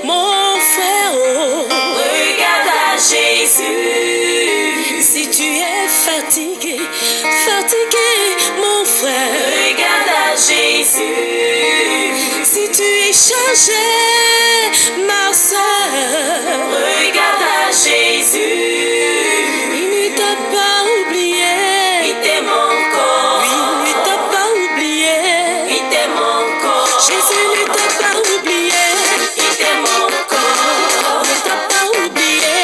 mon frère, oh. Regarde à Jésus. Si tu es fatigué, mon frère, Regarde à Jésus. si tu es chargé, ma soeur, Regarde à Jésus. il ne t'a pas oublié. Il t'aime encore. Oui, il ne t'a pas oublié. Il t'aime encore. Jésus ne t'a pas oublié. Il t'aime encore. Il ne t'a pas oublié.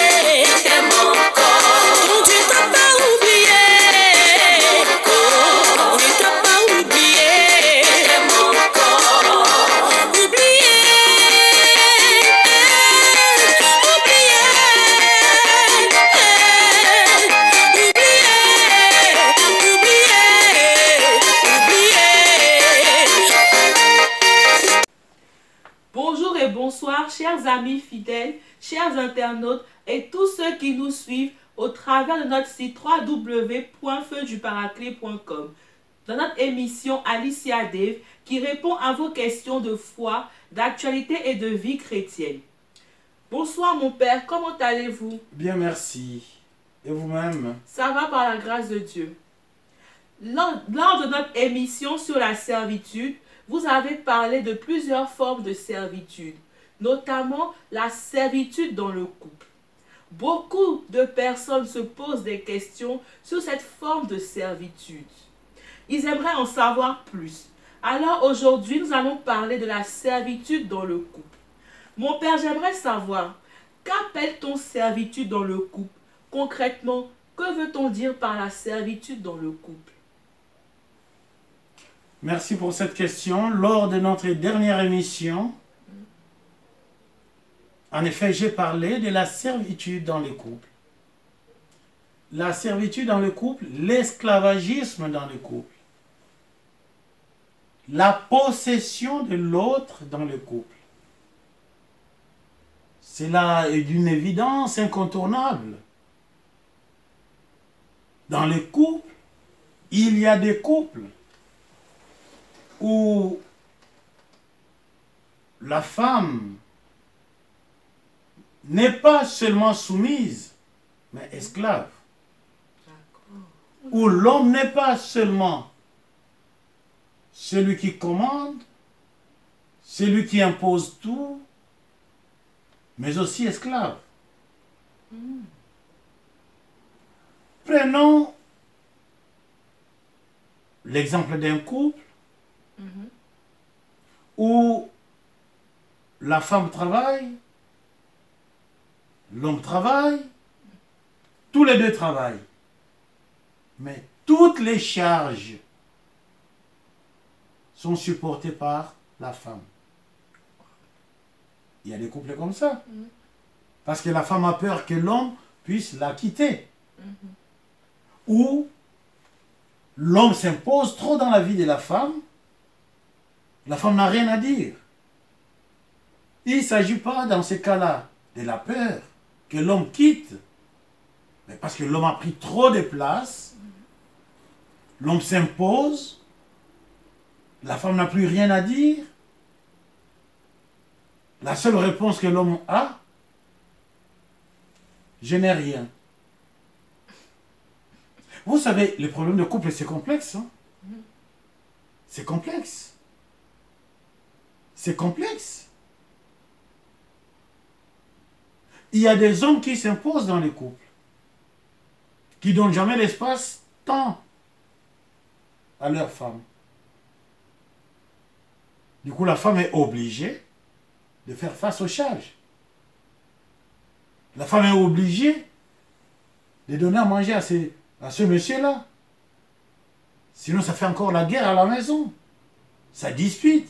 Il t'aime encore. Ton Dieu t'a pas oublié. Il ne t'a pas oublié. Il t'aime encore. Oublié. Bonjour et bonsoir, chers amis fidèles, chers internautes et tous ceux qui nous suivent au travers de notre site www.feuduparaclet.com. Dans notre émission Alicia Dave qui répond à vos questions de foi, d'actualité et de vie chrétienne. Bonsoir mon père, comment allez-vous? Bien, merci. Et vous-même? Ça va par la grâce de Dieu. Lors de notre émission sur la servitude, vous avez parlé de plusieurs formes de servitude, notamment la servitude dans le couple. Beaucoup de personnes se posent des questions sur cette forme de servitude. Ils aimeraient en savoir plus. Alors aujourd'hui, nous allons parler de la servitude dans le couple. Mon père, j'aimerais savoir, qu'appelle-t-on servitude dans le couple? Concrètement, que veut-on dire par la servitude dans le couple? Merci pour cette question. Lors de notre dernière émission, en effet, j'ai parlé de la servitude dans le couple. La servitude dans le couple, l'esclavagisme dans le couple. La possession de l'autre dans le couple. Cela est d'une évidence incontournable. Dans le couple, il y a des couples où la femme n'est pas seulement soumise, mais esclave. Où l'homme n'est pas seulement celui qui commande, celui qui impose tout, mais aussi esclave. Prenons l'exemple d'un couple où la femme travaille, l'homme travaille, tous les deux travaillent. Mais toutes les charges sont supportées par la femme. Il y a des couples comme ça. Parce que la femme a peur que l'homme puisse la quitter. Ou l'homme s'impose trop dans la vie de la femme n'a rien à dire. Il ne s'agit pas dans ces cas-là de la peur que l'homme quitte, mais parce que l'homme a pris trop de place, l'homme s'impose, la femme n'a plus rien à dire. La seule réponse que l'homme a, je n'ai rien. Vous savez, les problèmes de couple, c'est complexe. Hein? C'est complexe. C'est complexe. Il y a des hommes qui s'imposent dans les couples, qui ne donnent jamais l'espace, temps à leur femme. Du coup, la femme est obligée de faire face aux charges. La femme est obligée de donner à manger à ce monsieur-là. Sinon, ça fait encore la guerre à la maison. Ça dispute.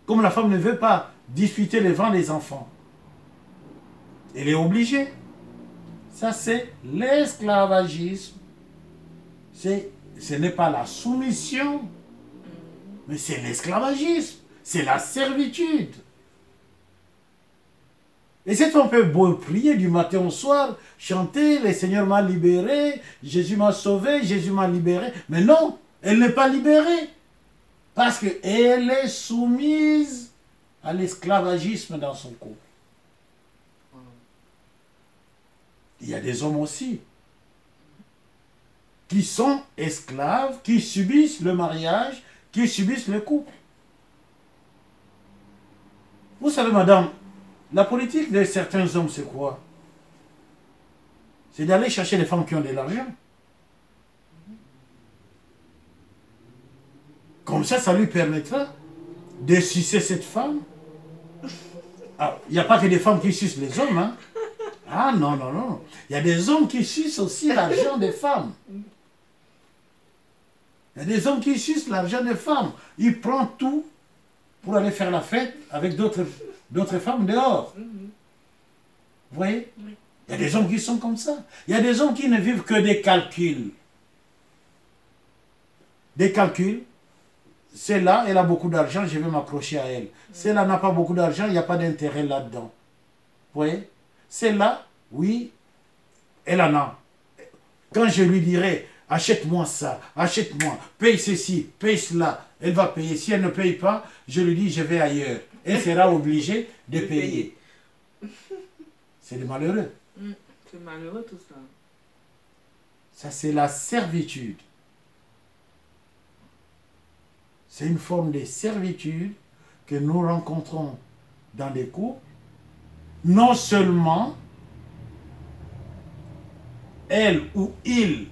Comme la femme ne veut pas disputer devant les enfants, elle est obligée. Ça, c'est l'esclavagisme. Ce n'est pas la soumission, mais c'est l'esclavagisme. C'est la servitude. Et cette femme peut beau prier du matin au soir, chanter, le Seigneur m'a libéré, Jésus m'a sauvé, Jésus m'a libéré. Mais non, elle n'est pas libérée. Parce qu'elle est soumise à l'esclavagisme dans son couple. Il y a des hommes aussi qui sont esclaves, qui subissent le mariage, qui subissent le couple. Vous savez, madame, la politique de certains hommes, c'est quoi? C'est d'aller chercher les femmes qui ont de l'argent. Comme ça lui permettra de sucer cette femme. Ah, il n'y a pas que des femmes qui sucent les hommes, hein? Ah non, non, non. Il y a des hommes qui sucent aussi l'argent des femmes. Il y a des hommes qui sucent l'argent des femmes. Ils prennent tout pour aller faire la fête avec d'autres femmes dehors. Vous voyez? Il y a des hommes qui sont comme ça. Il y a des hommes qui ne vivent que des calculs. Des calculs. Celle-là, elle a beaucoup d'argent, je vais m'accrocher à elle. Celle-là n'a pas beaucoup d'argent, il n'y a pas d'intérêt là-dedans. Vous voyez? Celle-là, oui, elle en a. Quand je lui dirai, achète-moi ça, achète-moi, paye ceci, paye cela, elle va payer. Si elle ne paye pas, je lui dis, je vais ailleurs. Elle sera obligée de payer. C'est des malheureux. C'est malheureux tout ça. Ça, c'est la servitude. C'est une forme de servitude que nous rencontrons dans des couples. Non seulement elle ou il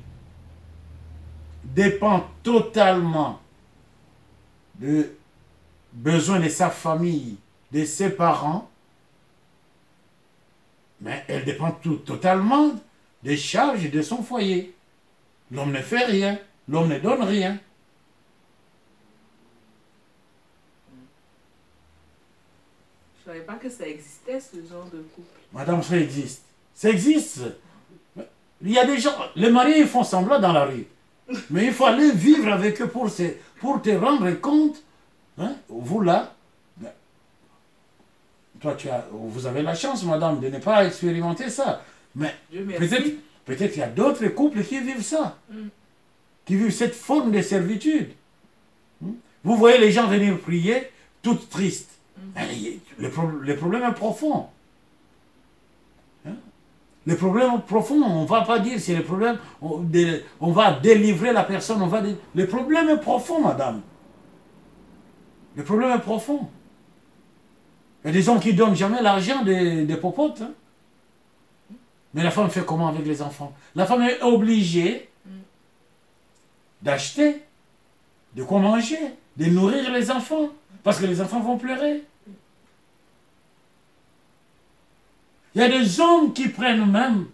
dépend totalement de besoins de sa famille, de ses parents, mais elle dépend totalement des charges de son foyer. L'homme ne fait rien, l'homme ne donne rien. Je ne savais pas que ça existait, ce genre de couple. Madame, ça existe. Ça existe. Il y a des gens, les mariés, ils font semblant dans la rue. Mais il faut aller vivre avec eux pour te rendre compte. Hein, vous là, toi, vous avez la chance, madame, de ne pas expérimenter ça. Mais peut-être il y a d'autres couples qui vivent ça. Qui vivent cette forme de servitude. Vous voyez les gens venir prier, toutes tristes. Le problème est profond. Hein? Le problème est profond, on ne va pas dire c'est le problème, on va délivrer la personne, le problème est profond, madame. Le problème est profond. Il y a des hommes qui ne donnent jamais l'argent des popotes. Hein? Mais la femme fait comment avec les enfants? La femme est obligée d'acheter, de quoi manger, de nourrir les enfants. Parce que les enfants vont pleurer. Il y a des hommes qui prennent même,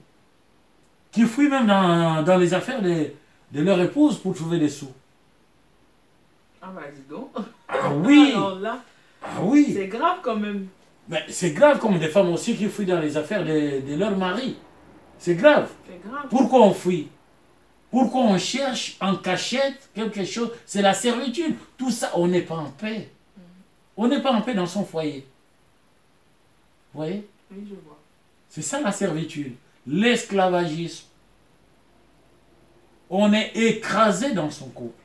qui fouillent même dans les affaires de leur épouse pour trouver des sous. Ah bah dis donc. Ah oui. Alors là, ah oui. C'est grave quand même. Mais c'est grave comme des femmes aussi qui fouillent dans les affaires de leur mari. C'est grave. C'est grave. Pourquoi on fouille? Pourquoi on cherche en cachette quelque chose? C'est la servitude. Tout ça, on n'est pas en paix. On n'est pas en paix dans son foyer. Vous voyez? Oui, je vois. C'est ça la servitude. L'esclavagisme. On est écrasé dans son couple.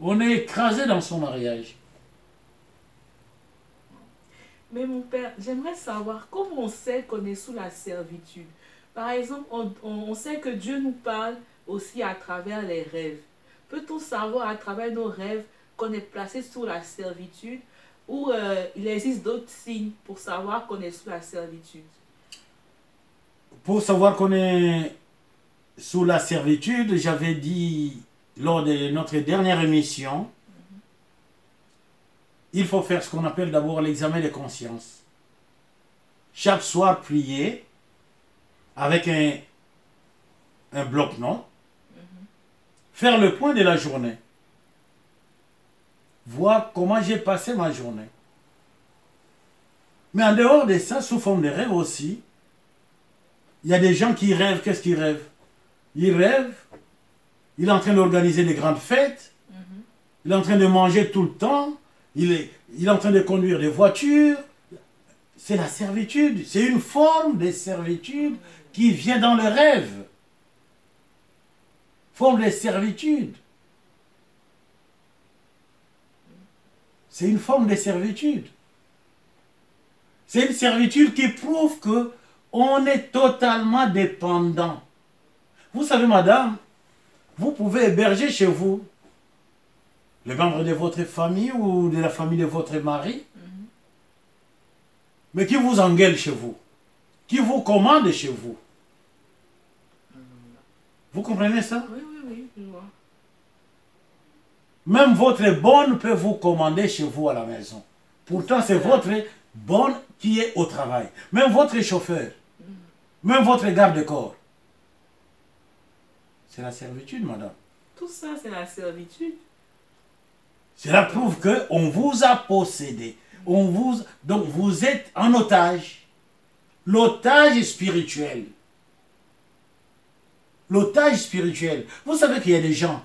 On est écrasé dans son mariage. Mais mon père, j'aimerais savoir comment on sait qu'on est sous la servitude. Par exemple, on sait que Dieu nous parle aussi à travers les rêves. Peut-on savoir à travers nos rêves qu'on est placé sous la servitude ou il existe d'autres signes pour savoir qu'on est sous la servitude? Pour savoir qu'on est sous la servitude, j'avais dit lors de notre dernière émission, il faut faire ce qu'on appelle d'abord l'examen de conscience. Chaque soir, prier avec un bloc-notes, faire le point de la journée, voir comment j'ai passé ma journée. Mais en dehors de ça, sous forme de rêve aussi, il y a des gens qui rêvent. Qu'est-ce qu'ils rêvent? Ils rêvent, il est en train d'organiser des grandes fêtes, il est en train de manger tout le temps, il est en train de conduire des voitures. C'est la servitude, c'est une forme de servitude qui vient dans le rêve. Forme de servitude. C'est une forme de servitude. C'est une servitude qui prouve que on est totalement dépendant. Vous savez, madame, vous pouvez héberger chez vous les membres de votre famille ou de la famille de votre mari, mais qui vous engueule chez vous, qui vous commande chez vous. Vous comprenez ça? Oui, oui, oui, je vois. Même votre bonne peut vous commander chez vous à la maison. Pourtant, c'est votre bonne qui est au travail. Même votre chauffeur, même votre garde-corps. C'est la servitude, madame. Tout ça, c'est la servitude. Cela prouve qu'on vous a possédé. Donc vous êtes en otage. L'otage spirituel. L'otage spirituel. Vous savez qu'il y a des gens.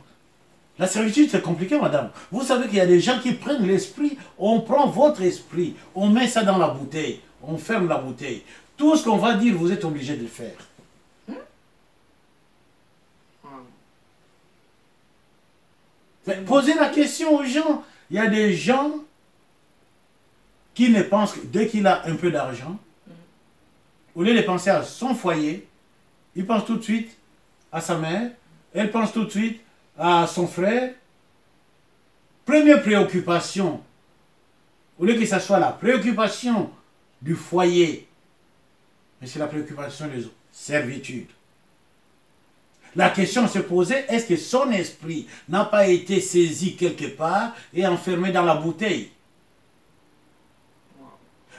La servitude, c'est compliqué, madame. Vous savez qu'il y a des gens qui prennent l'esprit. On prend votre esprit. On met ça dans la bouteille. On ferme la bouteille. Tout ce qu'on va dire, vous êtes obligé de le faire. Mais posez la question aux gens. Il y a des gens qui ne pensent que dès qu'il a un peu d'argent, au lieu de penser à son foyer, il pense tout de suite à sa mère, elle pense tout de suite à son frère. Première préoccupation, au lieu que ce soit la préoccupation du foyer, mais c'est la préoccupation des autres, servitude. La question se posait, est-ce que son esprit n'a pas été saisi quelque part et enfermé dans la bouteille?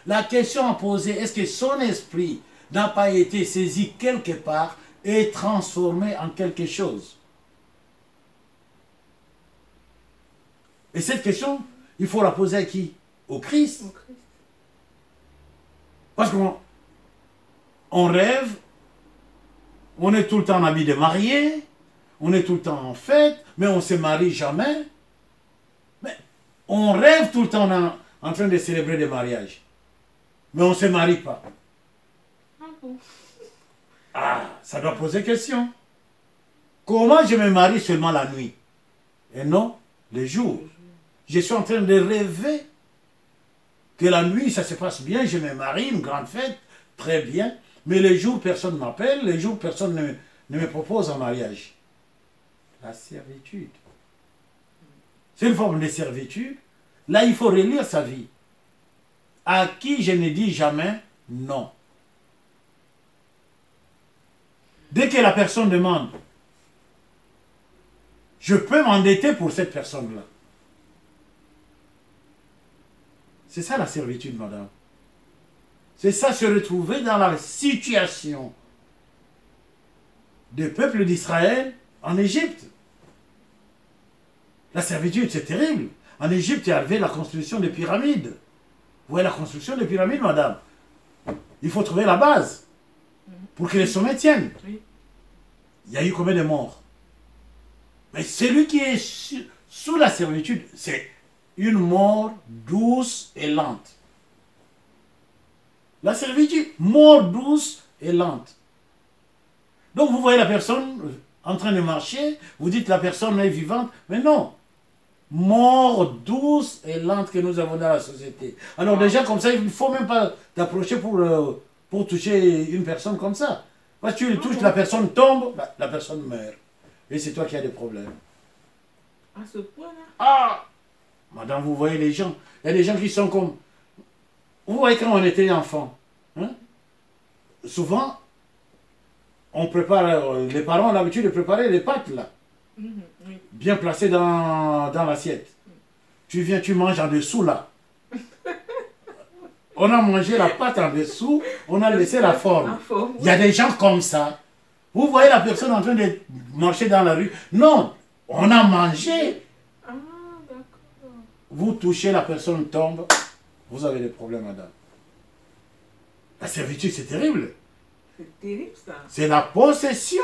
La question à poser, est-ce que son esprit n'a pas été saisi quelque part et transformé en quelque chose? Et cette question, il faut la poser à qui? Au Christ. Au Christ. Parce qu'on rêve, on est tout le temps en habit de marié, on est tout le temps en fête, mais on ne se marie jamais. Mais on rêve tout le temps en train de célébrer des mariages. Mais on ne se marie pas. Ah bon? Ah, ça doit poser question. Comment je me marie seulement la nuit? Et non, le jour. Je suis en train de rêver que la nuit, ça se passe bien, je me marie, une grande fête, très bien. Mais les jours, personne ne m'appelle, les jours, personne ne me propose un mariage. La servitude. C'est une forme de servitude. Là, il faut relire sa vie. À qui je ne dis jamais non. Dès que la personne demande, je peux m'endetter pour cette personne-là. C'est ça la servitude, madame. C'est ça se retrouver dans la situation du peuple d'Israël en Égypte. La servitude, c'est terrible. En Égypte, il y avait la construction des pyramides. Vous voyez la construction des pyramides, madame? Il faut trouver la base pour que les sommets tiennent. Oui. Il y a eu combien de morts? Mais celui qui est sous la servitude, c'est une mort douce et lente. La servitude, mort douce et lente. Donc vous voyez la personne en train de marcher, vous dites la personne est vivante, mais non. Mort douce et lente que nous avons dans la société. Alors déjà comme ça, il ne faut même pas t'approcher pour toucher une personne comme ça. Parce que tu le touches, la personne tombe, la personne meurt. Et c'est toi qui as des problèmes. À ce point-là? Ah! Madame, vous voyez les gens. Il y a des gens qui sont comme... Vous voyez quand on était enfant, hein? Souvent, on prépare, les parents ont l'habitude de préparer les pâtes là. Oui. Bien placées dans l'assiette. Tu viens, tu manges en dessous là. On a mangé la pâte en dessous, on a laissé la forme. Il y a des gens comme ça. Vous voyez la personne en train de marcher dans la rue. Non, on a mangé. Ah, d'accord. Vous touchez, la personne tombe. Vous avez des problèmes, madame. La servitude, c'est terrible. C'est terrible, ça. C'est la possession.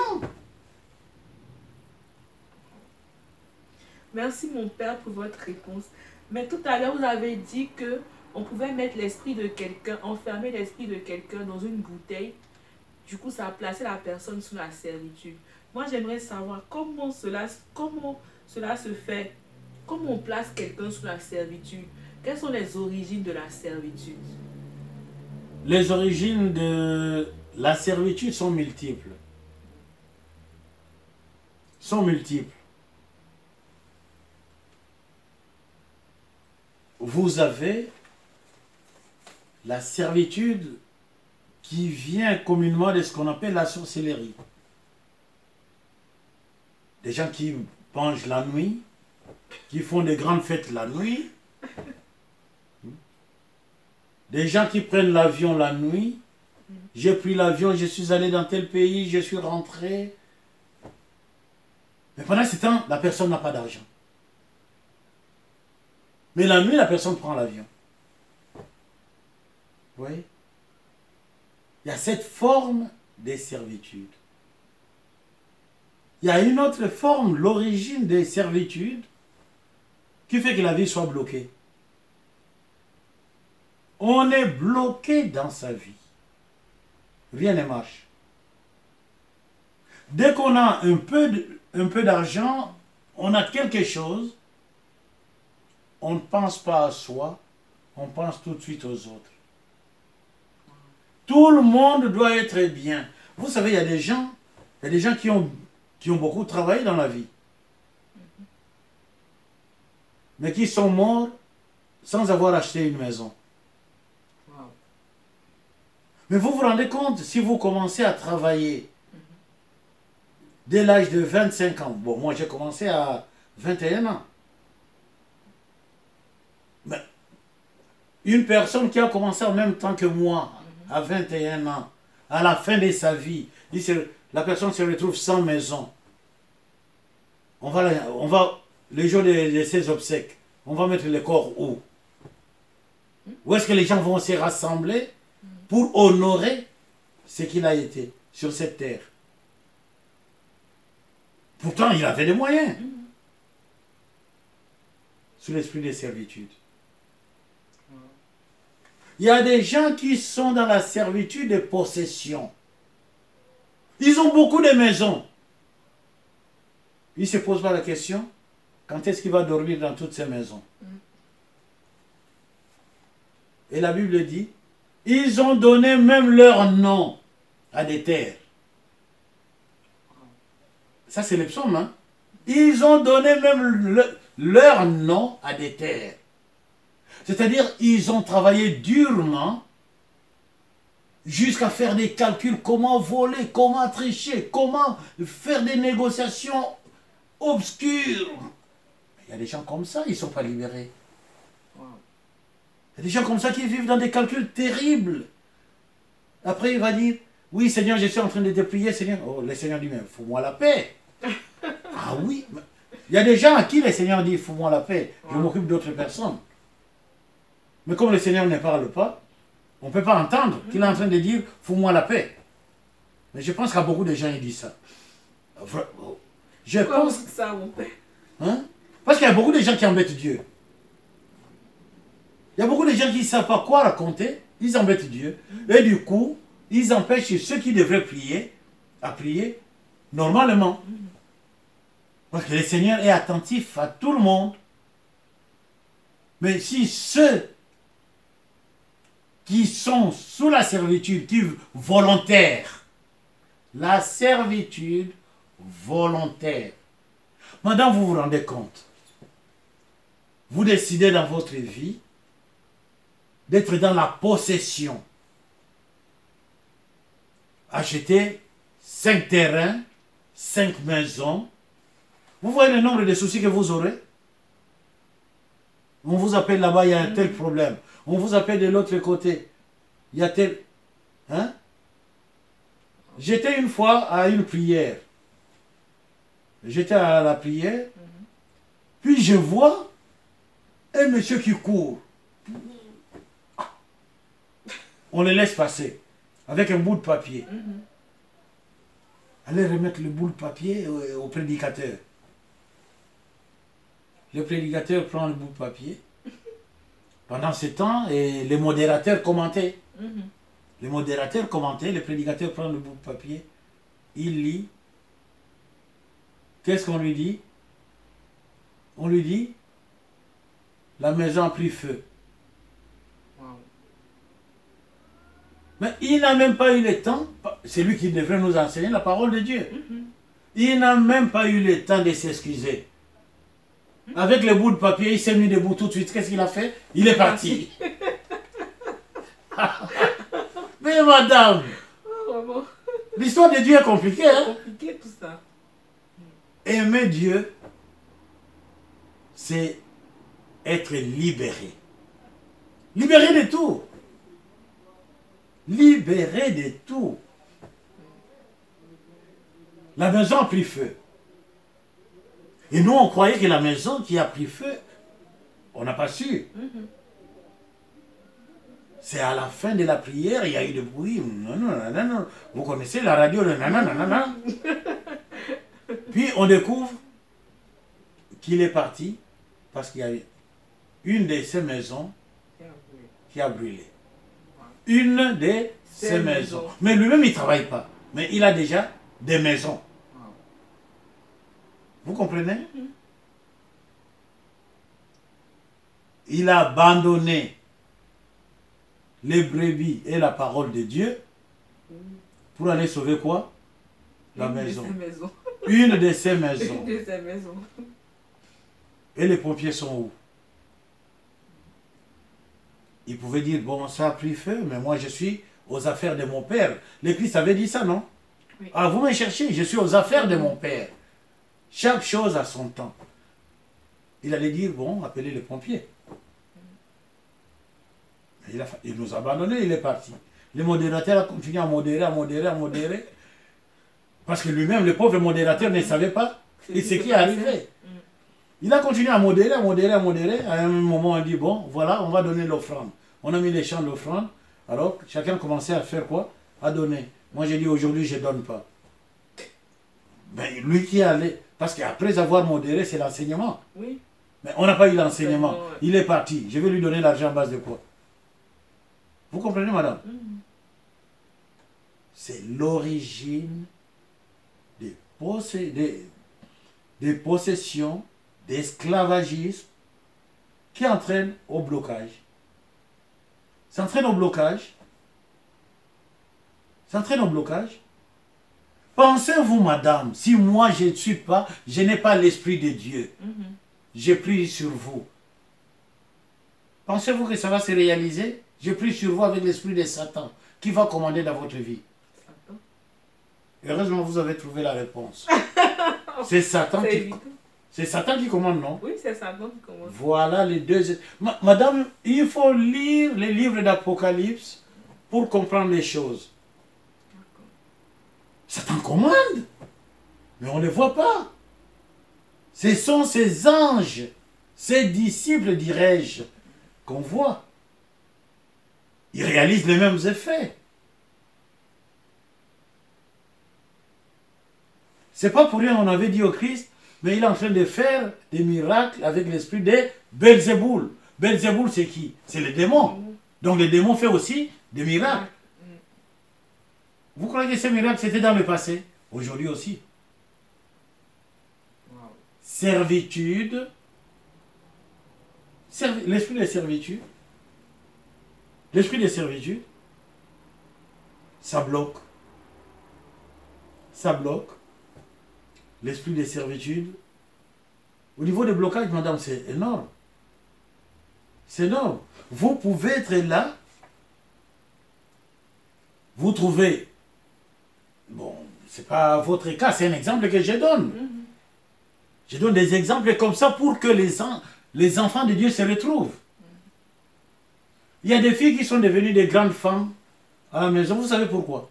Merci, mon père, pour votre réponse. Mais tout à l'heure, vous avez dit que on pouvait mettre l'esprit de quelqu'un, enfermer l'esprit de quelqu'un dans une bouteille. Du coup, ça a placé la personne sous la servitude. Moi, j'aimerais savoir comment cela se fait. Comment on place quelqu'un sous la servitude? Quelles sont les origines de la servitude? Les origines de la servitude sont multiples. Sont multiples. Vous avez la servitude qui vient communément de ce qu'on appelle la sorcellerie. Des gens qui mangent la nuit, qui font des grandes fêtes la nuit. Des gens qui prennent l'avion la nuit. J'ai pris l'avion, je suis allé dans tel pays, je suis rentré. Mais pendant ce temps, la personne n'a pas d'argent. Mais la nuit, la personne prend l'avion. Vous voyez? Il y a cette forme des servitudes. Il y a une autre forme, l'origine des servitudes, qui fait que la vie soit bloquée. On est bloqué dans sa vie. Rien ne marche. Dès qu'on a un peu d'argent, on a quelque chose, on ne pense pas à soi, on pense tout de suite aux autres. Tout le monde doit être bien. Vous savez, il y a des gens qui ont beaucoup travaillé dans la vie, mais qui sont morts sans avoir acheté une maison. Mais vous vous rendez compte, si vous commencez à travailler dès l'âge de 25 ans, bon, moi j'ai commencé à 21 ans, mais une personne qui a commencé en même temps que moi, à 21 ans, à la fin de sa vie, la personne se retrouve sans maison. On va le jour de ses obsèques, on va mettre le corps où? Où est-ce que les gens vont se rassembler pour honorer ce qu'il a été sur cette terre? Pourtant, il avait des moyens. Sous l'esprit de servitude. Il y a des gens qui sont dans la servitude de possession. Ils ont beaucoup de maisons. Ils ne se posent pas la question, quand est-ce qu'il va dormir dans toutes ces maisons? Et la Bible dit, ils ont donné même leur nom à des terres. Ça c'est le psaume, hein? Ils ont donné même leur nom à des terres. C'est-à-dire, ils ont travaillé durement jusqu'à faire des calculs, comment voler, comment tricher, comment faire des négociations obscures. Il y a des gens comme ça, ils ne sont pas libérés. Il y a des gens comme ça qui vivent dans des calculs terribles. Après, il va dire, oui Seigneur, je suis en train de te prier, Seigneur. Oh, le Seigneur dit, mais fous-moi la paix. Ah oui, il y a des gens à qui le Seigneur dit, fous-moi la paix, je m'occupe d'autres personnes. Mais comme le Seigneur ne parle pas, on ne peut pas entendre qu'il est en train de dire « fous-moi la paix ». Mais je pense qu'à beaucoup de gens, ils disent ça. Je pense que ça, mon père. Hein? Parce qu'il y a beaucoup de gens qui embêtent Dieu. Il y a beaucoup de gens qui ne savent pas quoi raconter, ils embêtent Dieu. Et du coup, ils empêchent ceux qui devraient prier à prier normalement. Parce que le Seigneur est attentif à tout le monde. Mais si ceux qui sont sous la servitude, qui volontaire, la servitude volontaire. Maintenant, vous vous rendez compte, vous décidez dans votre vie d'être dans la possession. Acheter 5 terrains, 5 maisons. Vous voyez le nombre de soucis que vous aurez? On vous appelle là-bas, il y a un tel problème. On vous appelle de l'autre côté. Il y a tel... Hein? J'étais une fois à une prière. J'étais à la prière. Puis je vois un monsieur qui court. On le laisse passer. Avec un bout de papier. Allez remettre le bout de papier au prédicateur. Le prédicateur prend le bout de papier. Pendant ce temps, et les modérateurs commentaient. Les modérateurs commentaient, le prédicateur prend le bout de papier, il lit. Qu'est-ce qu'on lui dit? On lui dit, la maison a pris feu. Mais il n'a même pas eu le temps, c'est lui qui devrait nous enseigner la parole de Dieu. Il n'a même pas eu le temps de s'excuser. Avec le bout de papier, il s'est mis debout tout de suite. Qu'est-ce qu'il a fait? Il est parti. Mais madame, Vraiment l'histoire de Dieu est compliquée. Hein? compliqué tout ça. Aimer Dieu, c'est être libéré. Libéré de tout. Libéré de tout. La maison a pris feu. Et nous, on croyait que la maison qui a pris feu, on n'a pas su. C'est à la fin de la prière, il y a eu du bruit. Non, non, non, non, non. Vous connaissez la radio, le nanana. Puis on découvre qu'il est parti parce qu'il y a une de ces maisons qui a brûlé. Une de ces maisons. Mais lui-même, il ne travaille pas. Mais il a déjà des maisons. Vous comprenez? Il a abandonné les brebis et la parole de Dieu pour aller sauver quoi? La maison. Une de ces maisons. Une de ces maisons. Et les pompiers sont où? Ils pouvaient dire, bon, ça a pris feu, mais moi je suis aux affaires de mon père. Le Christ avait dit ça, non? Oui. Ah, vous me cherchez, je suis aux affaires de mon père. Chaque chose a son temps. Il allait dire, bon, appelez les pompiers. Il nous a abandonnés, il est parti. Le modérateur a continué à modérer. Parce que lui-même, le pauvre modérateur ne savait pas ce qui est arrivé. Il a continué à modérer. À un moment, on dit, bon, voilà, on va donner l'offrande. On a mis les champs de l'offrande. Alors, chacun commençait à faire quoi? À donner. Moi, j'ai dit, aujourd'hui, je ne donne pas. Ben, lui qui allait... Parce qu'après avoir modéré, c'est l'enseignement. Oui. Mais on n'a pas eu l'enseignement. Ouais. Il est parti. Je vais lui donner l'argent en base de quoi? Vous comprenez, madame? C'est l'origine des possessions, d'esclavagisme qui entraîne au blocage. Ça entraîne au blocage. Ça entraîne au blocage. Pensez-vous, madame, si moi je n'ai pas l'Esprit de Dieu, je prie sur vous. Pensez-vous que ça va se réaliser? Je prie sur vous avec l'esprit de Satan qui va commander dans votre vie. Heureusement, vous avez trouvé la réponse. C'est Satan qui commande, non? Oui, c'est Satan qui commande. Voilà les deux. Madame, il faut lire les livres d'Apocalypse pour comprendre les choses. Satan commande, mais on ne les voit pas. Ce sont ces anges, ces disciples, dirais-je, qu'on voit. Ils réalisent les mêmes effets. C'est pas pour rien qu'on avait dit au Christ, mais il est en train de faire des miracles avec l'esprit de Belzéboul. Belzéboul, c'est qui? C'est les démons. Donc les démons font aussi des miracles. Vous croyez que ces miracles, c'était dans le passé? Aujourd'hui aussi. Servitude. L'esprit de servitude. L'esprit de servitude. Ça bloque. Ça bloque. L'esprit de servitude. Au niveau des blocages, madame, c'est énorme. C'est énorme. Vous pouvez être là. Vous trouvez... Bon, c'est pas votre cas, c'est un exemple que je donne. Je donne des exemples comme ça pour que les enfants de Dieu se retrouvent. Il y a des filles qui sont devenues des grandes femmes à la maison. Vous savez pourquoi?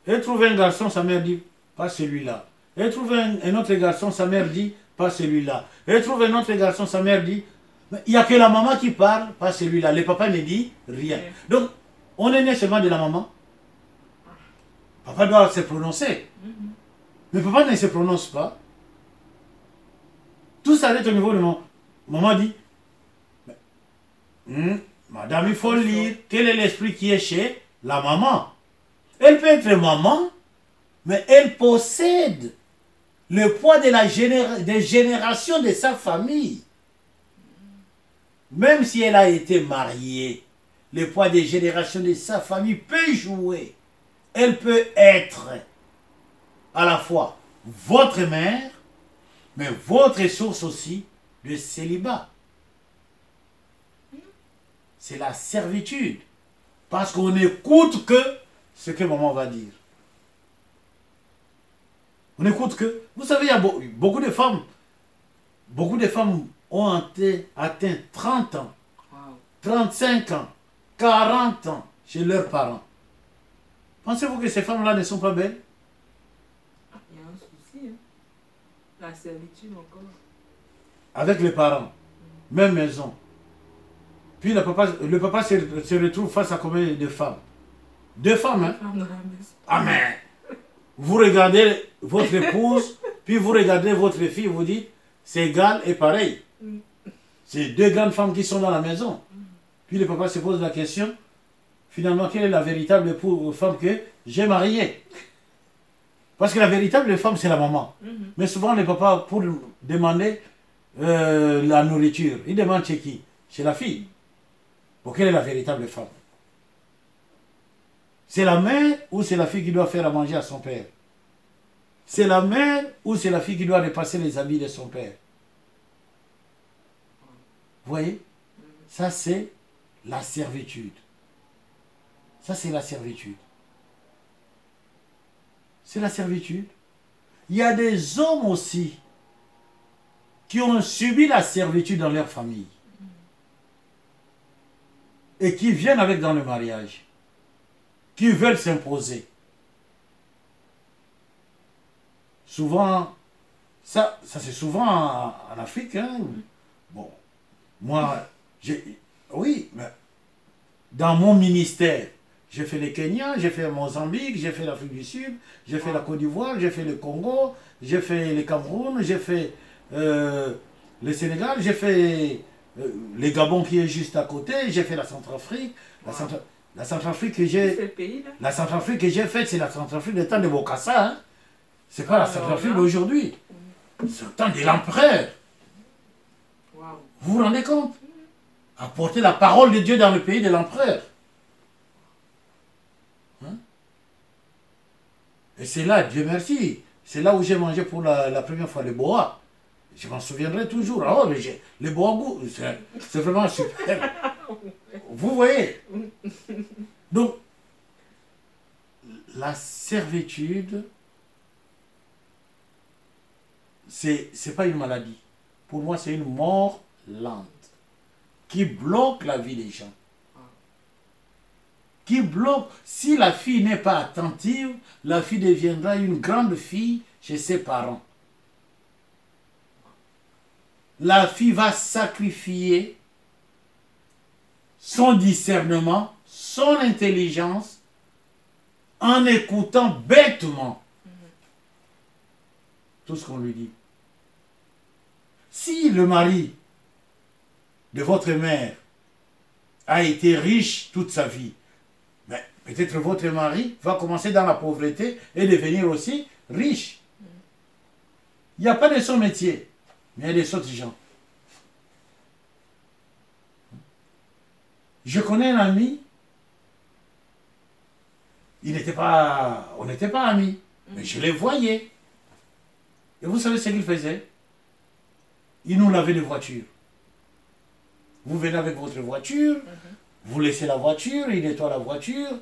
Elle trouve un garçon, sa mère dit, pas celui-là. Elle trouve un autre garçon, sa mère dit, pas celui-là. Elle trouve un autre garçon, sa mère dit, il n'y a que la maman qui parle, pas celui-là. Le papa ne dit rien. Donc, on est né seulement de la maman. Papa doit se prononcer. Mais papa ne se prononce pas. Tout s'arrête au niveau de mon... Maman dit, madame, il faut lire. Quel est l'esprit qui est chez la maman? Elle peut être maman, mais elle possède le poids de des générations de sa famille. Même si elle a été mariée, le poids des générations de sa famille peut jouer. Elle peut être à la fois votre mère, mais votre source aussi de célibat. C'est la servitude. Parce qu'on n'écoute que ce que maman va dire. On n'écoute que... Vous savez, il y a beaucoup de femmes ont atteint 30 ans, 35 ans, 40 ans chez leurs parents. Pensez-vous que ces femmes-là ne sont pas belles? Il y a un souci, hein. La servitude encore. Avec les parents, même maison. Puis le papa se retrouve face à combien de femmes? 2 femmes, hein? Femme dans la maison. Ah mais, vous regardez votre épouse, puis vous regardez votre fille, vous dites, c'est égal et pareil. C'est 2 grandes femmes qui sont dans la maison. Puis le papa se pose la question, finalement, quelle est la véritable femme que j'ai mariée? Parce que la véritable femme, c'est la maman. Mais souvent, les papas, pour demander la nourriture, ils demandent chez qui? Chez la fille. Pour quelle est la véritable femme? C'est la mère ou c'est la fille qui doit faire à manger à son père? C'est la mère ou c'est la fille qui doit repasser les habits de son père? Vous voyez? Ça, c'est la servitude. Ça, c'est la servitude. C'est la servitude. Il y a des hommes aussi qui ont subi la servitude dans leur famille et qui viennent avec dans le mariage, qui veulent s'imposer. Souvent, ça c'est souvent en Afrique. Hein. Bon, moi, oui, mais dans mon ministère, j'ai fait le Kenya, j'ai fait le Mozambique, j'ai fait l'Afrique du Sud, j'ai fait la Côte d'Ivoire, j'ai fait le Congo, j'ai fait le Cameroun, j'ai fait le Sénégal, j'ai fait le Gabon qui est juste à côté, j'ai fait la Centrafrique. La Centrafrique que j'ai faite, c'est la Centrafrique du temps de Bokassa. Hein. C'est pas la Centrafrique d'aujourd'hui. C'est le temps de l'empereur. Wow. Vous vous rendez compte? Apporter la parole de Dieu dans le pays de l'empereur. Hein? Et c'est là, Dieu merci, c'est là où j'ai mangé pour la première fois le boa. Je m'en souviendrai toujours. Ah ouais, mais le boa, c'est vraiment super. Vous voyez? Donc, la servitude, c'est pas une maladie. Pour moi, c'est une mort lente qui bloque la vie des gens. Qui bloque. Si la fille n'est pas attentive, la fille deviendra une grande fille chez ses parents. La fille va sacrifier son discernement, son intelligence, en écoutant bêtement tout ce qu'on lui dit. Si le mari de votre mère a été riche toute sa vie, ben, peut-être votre mari va commencer dans la pauvreté et devenir aussi riche. Il n'y a pas de son métier, mais il y a des autres gens. Je connais un ami, on n'était pas amis, mais je les voyais. Et vous savez ce qu'il faisait? Il nous lavait les voitures. Vous venez avec votre voiture, vous laissez la voiture, il nettoie la voiture.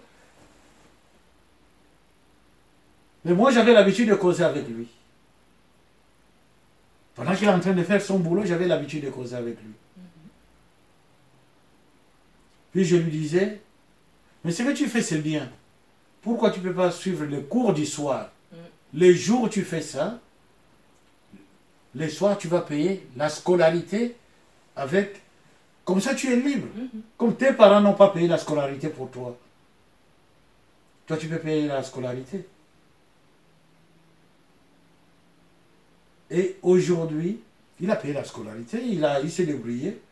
Mais moi, j'avais l'habitude de causer avec lui. Pendant qu'il est en train de faire son boulot, j'avais l'habitude de causer avec lui. Puis je lui disais, mais ce que tu fais, c'est bien. Pourquoi tu ne peux pas suivre le cours du soir? Les jours où tu fais ça, les soirs, tu vas payer la scolarité avec... Comme ça, tu es libre. Comme tes parents n'ont pas payé la scolarité pour toi. Toi, tu peux payer la scolarité. Et aujourd'hui, il a payé la scolarité, il s'est débrouillé.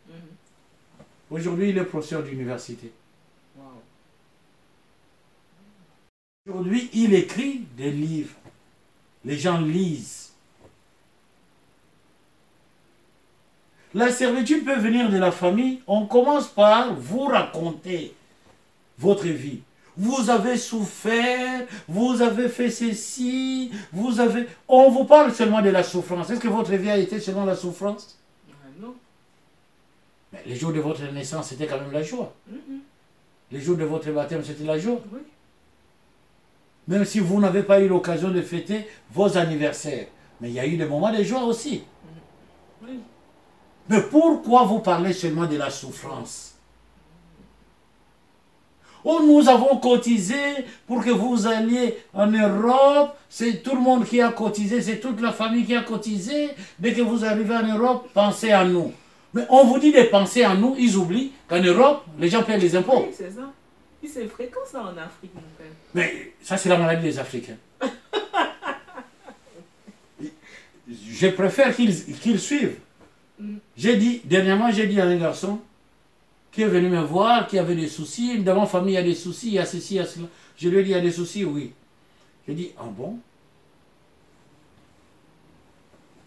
Aujourd'hui, il est professeur d'université. Wow. Aujourd'hui, il écrit des livres. Les gens lisent. La servitude peut venir de la famille. On commence par vous raconter votre vie. Vous avez souffert, vous avez fait ceci, vous avez... On vous parle seulement de la souffrance. Est-ce que votre vie a été seulement la souffrance? Non. Mais les jours de votre naissance, c'était quand même la joie. Mhm. Les jours de votre baptême, c'était la joie. Oui. Même si vous n'avez pas eu l'occasion de fêter vos anniversaires. Mais il y a eu des moments de joie aussi. Oui. Mais pourquoi vous parlez seulement de la souffrance? Oh, nous avons cotisé pour que vous alliez en Europe. C'est tout le monde qui a cotisé, c'est toute la famille qui a cotisé. Dès que vous arrivez en Europe, pensez à nous. Mais on vous dit de penser à nous, ils oublient qu'en Europe, les gens paient les impôts. Oui, c'est ça. Puis c'est fréquent ça en Afrique, mon père. Mais ça, c'est la maladie des Africains. Je préfère qu'ils suivent. Dernièrement, j'ai dit à un garçon qui est venu me voir, qui avait des soucis. Dans ma famille, il y a des soucis, il y a ceci, il y a cela. Je lui ai dit, il y a des soucis, oui. J'ai dit, ah bon?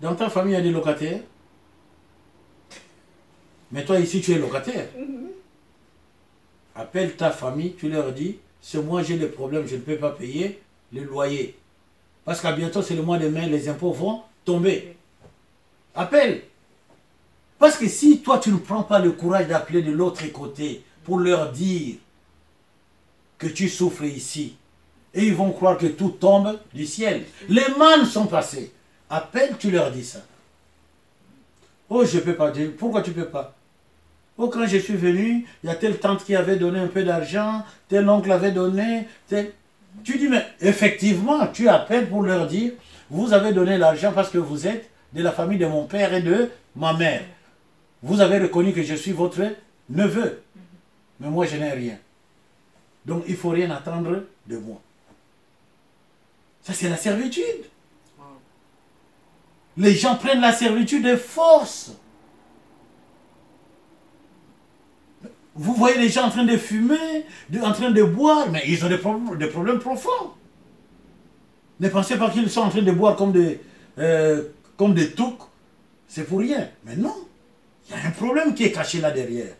Dans ta famille, il y a des locataires? Mais toi, ici, tu es locataire. Appelle ta famille, tu leur dis, c'est moi, j'ai des problèmes, je ne peux pas payer le loyer. Parce qu'à bientôt, c'est le mois de mai, les impôts vont tomber. Appelle. Parce que si toi, tu ne prends pas le courage d'appeler de l'autre côté pour leur dire que tu souffres ici, et ils vont croire que tout tombe du ciel. Les mannes sont passées. Appelle, tu leur dis ça. Oh, je ne peux pas. Pourquoi tu ne peux pas? Oh, quand je suis venu, il y a telle tante qui avait donné un peu d'argent, tel oncle avait donné, tel... Tu dis, mais effectivement, tu appelles pour leur dire, vous avez donné l'argent parce que vous êtes de la famille de mon père et de ma mère. Vous avez reconnu que je suis votre neveu. Mais moi, je n'ai rien. Donc, il ne faut rien attendre de moi. Ça, c'est la servitude. Les gens prennent la servitude de force. Vous voyez les gens en train de fumer, en train de boire, mais ils ont des problèmes profonds. Ne pensez pas qu'ils sont en train de boire comme des toucs. C'est pour rien. Mais non. Il y a un problème qui est caché là derrière.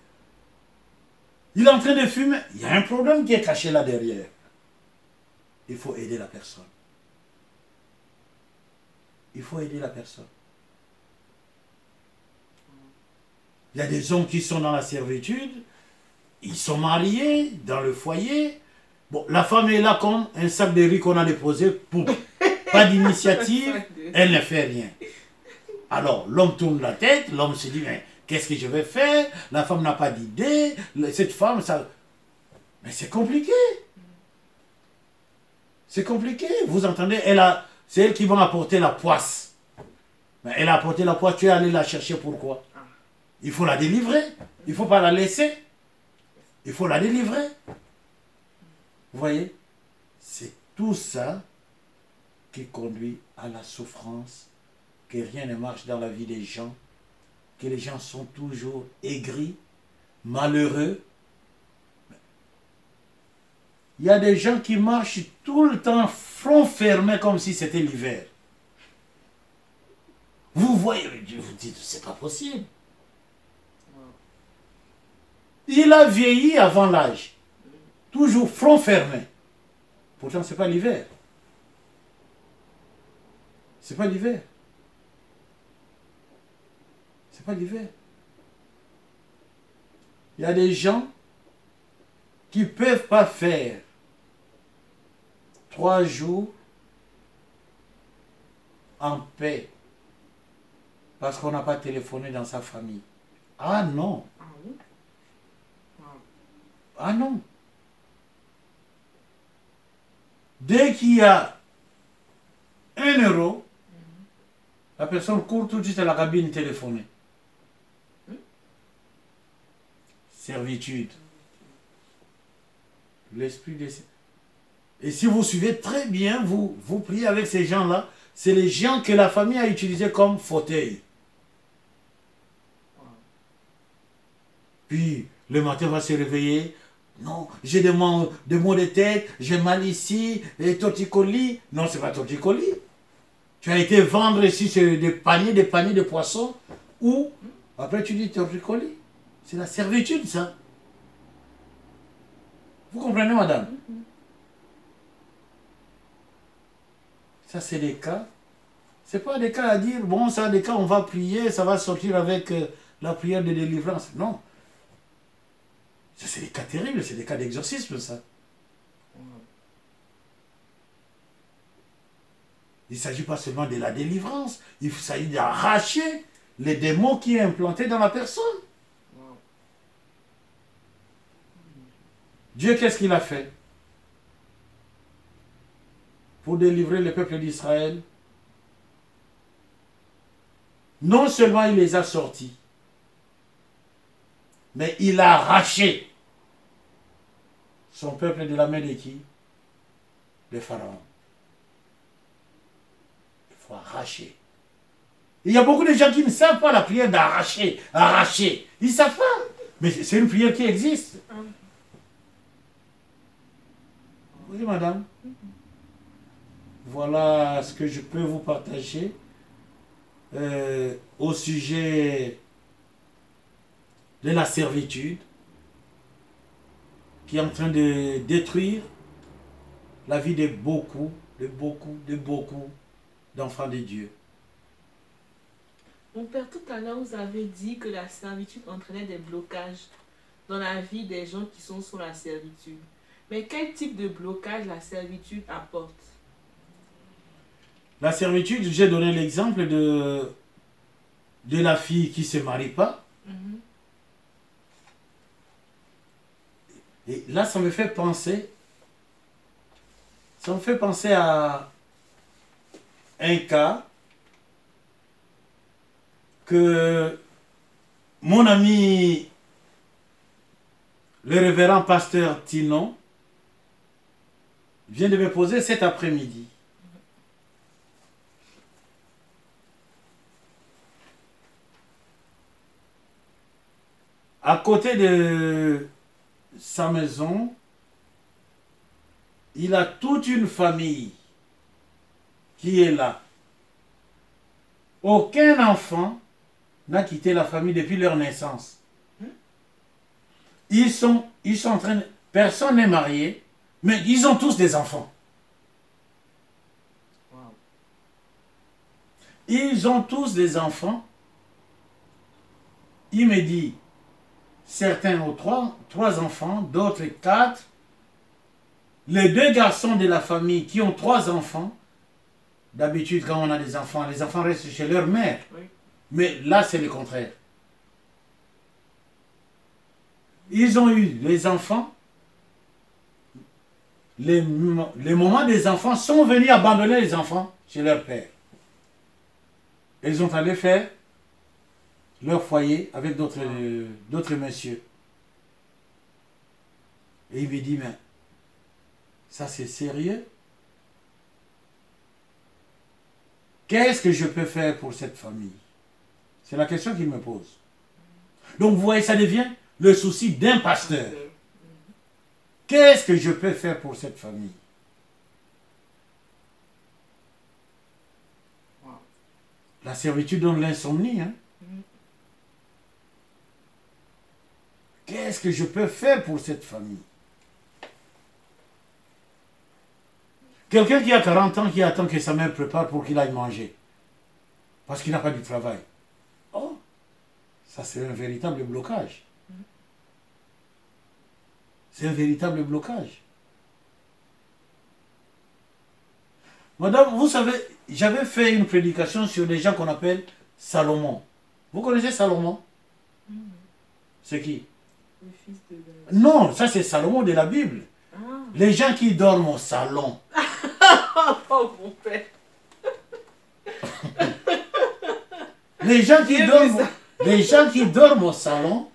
Il est en train de fumer. Il y a un problème qui est caché là derrière. Il faut aider la personne. Il faut aider la personne. Il y a des hommes qui sont dans la servitude. Ils sont mariés dans le foyer. Bon, la femme est là comme un sac de riz qu'on a déposé. Pour pas d'initiative. Elle ne fait rien. Alors, l'homme tourne la tête. L'homme se dit, mais qu'est-ce que je vais faire? La femme n'a pas d'idée. Cette femme, ça... Mais c'est compliqué. C'est compliqué. Vous entendez? C'est elle qui va apporter la poisse. Mais elle a apporté la poisse. Tu es allé la chercher pourquoi? Il faut la délivrer. Il ne faut pas la laisser. Il faut la délivrer. Vous voyez? C'est tout ça qui conduit à la souffrance, que rien ne marche dans la vie des gens, que les gens sont toujours aigris, malheureux. Il y a des gens qui marchent tout le temps front fermé comme si c'était l'hiver. Vous voyez, vous dites, c'est pas possible. Il a vieilli avant l'âge. Toujours front fermé. Pourtant, ce n'est pas l'hiver. Ce n'est pas l'hiver. Ce n'est pas l'hiver. Il y a des gens qui ne peuvent pas faire 3 jours en paix parce qu'on n'a pas téléphoné dans sa famille. Ah non. Ah non. Dès qu'il y a 1 euro, la personne court tout de suite à la cabine téléphonée. Servitude. L'esprit de... Et si vous suivez très bien, vous priez avec ces gens-là, c'est les gens que la famille a utilisés comme fauteuil. Puis, le matin, va se réveiller. Non, j'ai des maux de tête, j'ai mal ici, et torticolis. Non, ce n'est pas torticolis. Tu as été vendre ici des paniers de poissons. Ou, après tu dis torticolis. C'est la servitude, ça. Vous comprenez, madame? Ça, c'est des cas. Ce n'est pas des cas à dire, bon, ça, des cas, on va prier, ça va sortir avec la prière de délivrance. Non. Ça, c'est des cas terribles, c'est des cas d'exorcisme, ça. Il ne s'agit pas seulement de la délivrance, il s'agit d'arracher les démons qui est implanté dans la personne. Dieu, qu'est-ce qu'il a fait pour délivrer le peuple d'Israël? Non seulement il les a sortis, mais il a arraché son peuple de la main de qui? De Pharaon. Il faut arracher. Il y a beaucoup de gens qui ne savent pas la prière d'arracher, arracher. Ils ne savent pas. Mais c'est une prière qui existe. Oui, madame. Voilà ce que je peux vous partager au sujet de la servitude qui est en train de détruire la vie de beaucoup d'enfants de Dieu. Mon père, tout à l'heure, vous avez dit que la servitude entraînait des blocages dans la vie des gens qui sont sous la servitude. Mais quel type de blocage la servitude apporte? La servitude, j'ai donné l'exemple de la fille qui ne se marie pas. Et là, ça me fait penser à un cas que mon ami, le révérend pasteur Tinon, vient de me poser cet après-midi. À côté de sa maison, il a toute une famille qui est là. Aucun enfant n'a quitté la famille depuis leur naissance. Ils sont en train de... Personne n'est marié, mais ils ont tous des enfants. Ils ont tous des enfants. Il me dit, certains ont trois enfants, d'autres 4. Les 2 garçons de la famille qui ont 3 enfants, d'habitude quand on a des enfants, les enfants restent chez leur mère. Oui. Mais là, c'est le contraire. Ils ont eu les enfants. Les mamans des enfants sont venus abandonner les enfants chez leur père. Ils ont allé faire leur foyer avec d'autres messieurs. Et il me dit, mais ça c'est sérieux? Qu'est-ce que je peux faire pour cette famille? C'est la question qu'il me pose. Donc vous voyez, ça devient le souci d'un pasteur. Qu'est-ce que je peux faire pour cette famille? La servitude donne l'insomnie. Hein? Qu'est-ce que je peux faire pour cette famille? Quelqu'un qui a 40 ans qui attend que sa mère prépare pour qu'il aille manger. Parce qu'il n'a pas du travail. Oh, ça c'est un véritable blocage. C'est un véritable blocage. Madame, vous savez, j'avais fait une prédication sur des gens qu'on appelle Salomon. Vous connaissez Salomon? C'est qui? Le fils de... Non, ça c'est Salomon de la Bible. Ah. Les gens qui dorment au salon. Oh mon père. Les gens qui dorment au salon,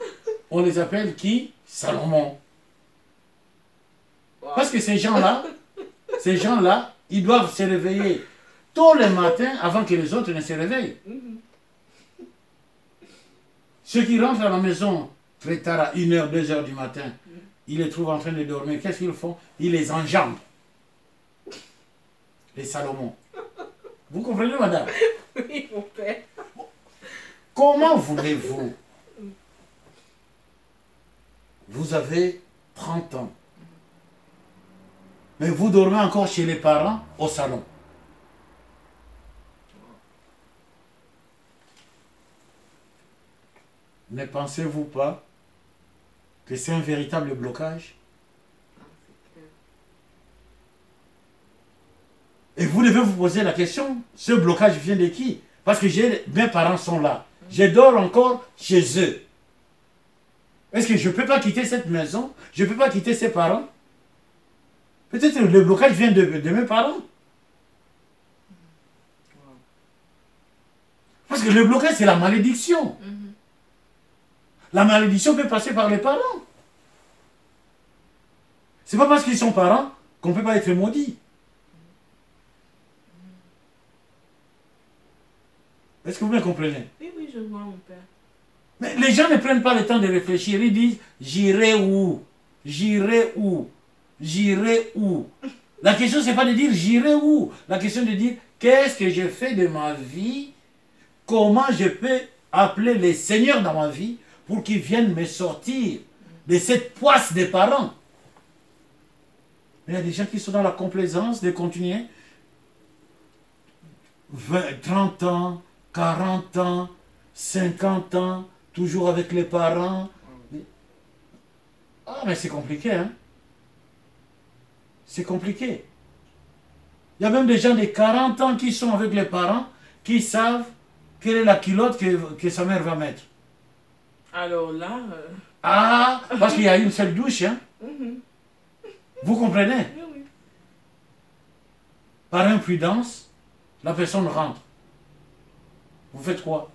on les appelle qui? Salomon. Wow. Parce que ces gens-là, ils doivent se réveiller tôt le matin avant que les autres ne se réveillent. Ceux qui rentrent à la maison très tard à 1h, 2h du matin, ils les trouvent en train de dormir. Qu'est-ce qu'ils font? Ils les enjambent. Les Salomon. Vous comprenez, madame? Oui, mon père. Comment voulez-vous? Vous avez 30 ans. Mais vous dormez encore chez les parents au salon. Ne pensez-vous pas que c'est un véritable blocage? Et vous devez vous poser la question, ce blocage vient de qui? Parce que mes parents sont là. Je dors encore chez eux. Est-ce que je ne peux pas quitter cette maison? Je ne peux pas quitter ses parents? Peut-être que le blocage vient de mes parents. Parce que le blocage, c'est la malédiction. La malédiction peut passer par les parents. C'est pas parce qu'ils sont parents qu'on ne peut pas être maudit. Est-ce que vous me comprenez? Oui, oui, je vois mon père. Mais les gens ne prennent pas le temps de réfléchir. Ils disent, j'irai où? J'irai où? J'irai où? La question, c'est pas de dire j'irai où. La question est de dire, qu'est-ce que je fais de ma vie? Comment je peux appeler les seigneurs dans ma vie pour qu'ils viennent me sortir de cette poisse des parents? Mais il y a des gens qui sont dans la complaisance de continuer 30 ans, 40 ans, 50 ans, toujours avec les parents. Ah, mais c'est compliqué, hein? C'est compliqué. Il y a même des gens de 40 ans qui sont avec les parents, qui savent quelle est la culotte que sa mère va mettre. Alors là... Ah, parce qu'il y a une seule douche, hein? Vous comprenez? Oui, oui. Par imprudence, la personne rentre. Vous faites quoi?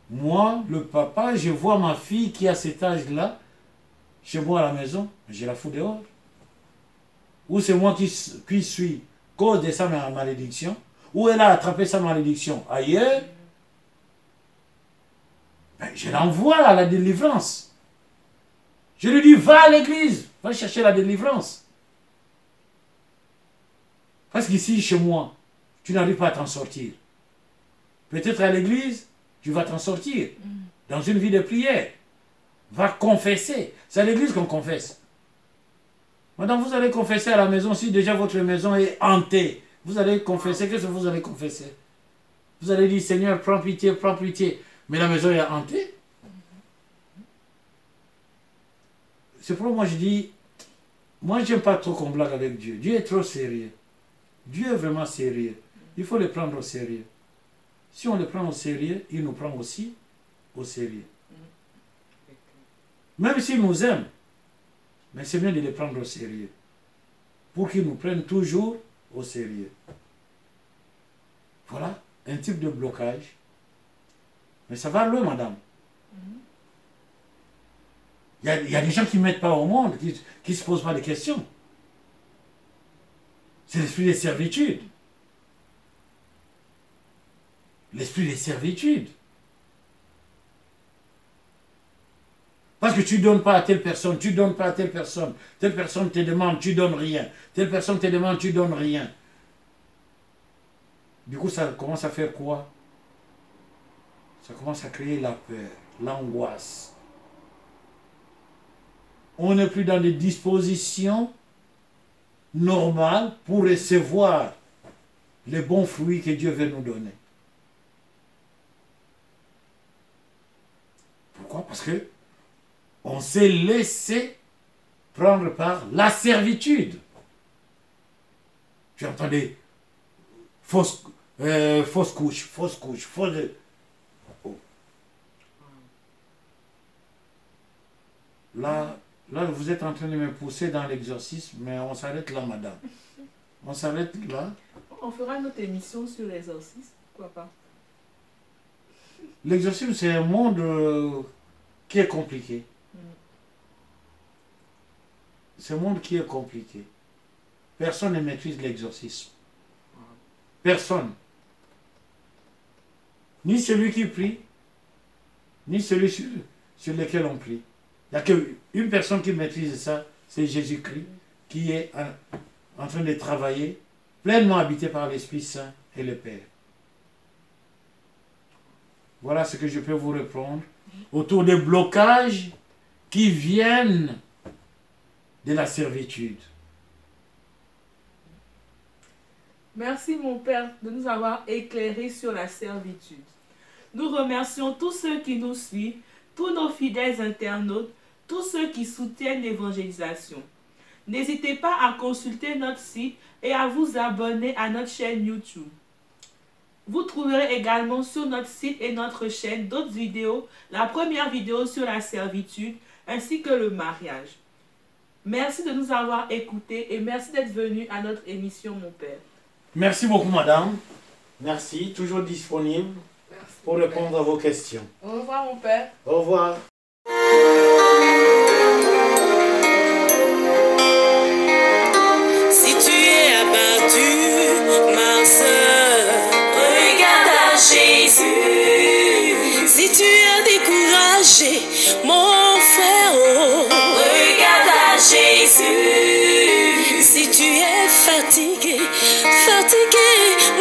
Moi, le papa, je vois ma fille qui a cet âge-là, chez moi à la maison, je la fous dehors. Ou c'est moi qui suis cause de sa malédiction, ou elle a attrapé sa malédiction ailleurs, ben, je l'envoie à la délivrance. Je lui dis, va à l'église, va chercher la délivrance. Parce qu'ici, chez moi, tu n'arrives pas à t'en sortir. Peut-être à l'église, tu vas t'en sortir. Dans une vie de prière. Va confesser. C'est à l'église qu'on confesse. Maintenant, vous allez confesser à la maison, si déjà votre maison est hantée. Vous allez confesser. Qu'est-ce que vous allez confesser? Vous allez dire, Seigneur, prends pitié, prends pitié. Mais la maison est hantée. C'est pourquoi moi je dis, moi j'aime pas trop qu'on blague avec Dieu. Dieu est trop sérieux. Dieu est vraiment sérieux. Il faut le prendre au sérieux. Si on le prend au sérieux, il nous prend aussi au sérieux. Même s'il nous aime, mais c'est bien de le prendre au sérieux. Pour qu'il nous prenne toujours au sérieux. Voilà un type de blocage. Mais ça va loin, madame. Il y a des gens qui ne mettent pas au monde, qui ne se posent pas de questions. C'est l'esprit de servitude. L'esprit de servitude. Parce que tu ne donnes pas à telle personne, tu ne donnes pas à telle personne te demande, tu ne donnes rien. Telle personne te demande, tu ne donnes rien. Du coup, ça commence à faire quoi? Ça commence à créer la peur, l'angoisse. On n'est plus dans des dispositions normales pour recevoir les bons fruits que Dieu veut nous donner. Pourquoi? Parce que on s'est laissé prendre par la servitude. Tu entendais fausse couche. Oh. Là, vous êtes en train de me pousser dans l'exorcisme, mais on s'arrête là, madame. On s'arrête là. On fera une autre émission sur l'exorcisme, pourquoi pas? L'exorcisme, c'est un monde qui est compliqué. C'est un monde qui est compliqué. Personne ne maîtrise l'exorcisme. Personne. Ni celui qui prie, ni celui sur lequel on prie. Il n'y a qu'une personne qui maîtrise ça, c'est Jésus-Christ, qui est en train de travailler, pleinement habité par l'Esprit Saint et le Père. Voilà ce que je peux vous répondre autour des blocages qui viennent de la servitude. Merci mon Père de nous avoir éclairés sur la servitude. Nous remercions tous ceux qui nous suivent, tous nos fidèles internautes, tous ceux qui soutiennent l'évangélisation. N'hésitez pas à consulter notre site et à vous abonner à notre chaîne YouTube. Vous trouverez également sur notre site et notre chaîne d'autres vidéos, la première vidéo sur la servitude ainsi que le mariage. Merci de nous avoir écoutés et merci d'être venu à notre émission mon Père. Merci beaucoup madame. Merci, toujours disponible pour répondre à vos questions. Au revoir mon Père. Au revoir. Si tu es abattu, ma soeur, Regarde à Jésus. si tu es découragé, mon frère, oh, Regarde à Jésus. si tu es fatigué,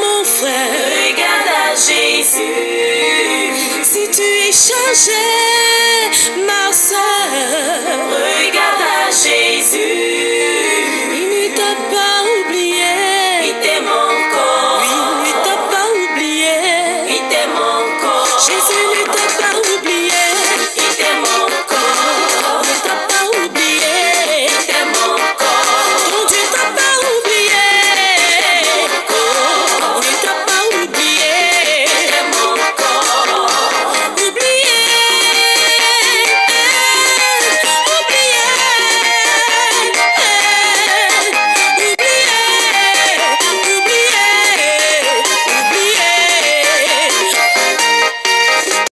mon frère, Regarde à Jésus. si tu es chargé, ma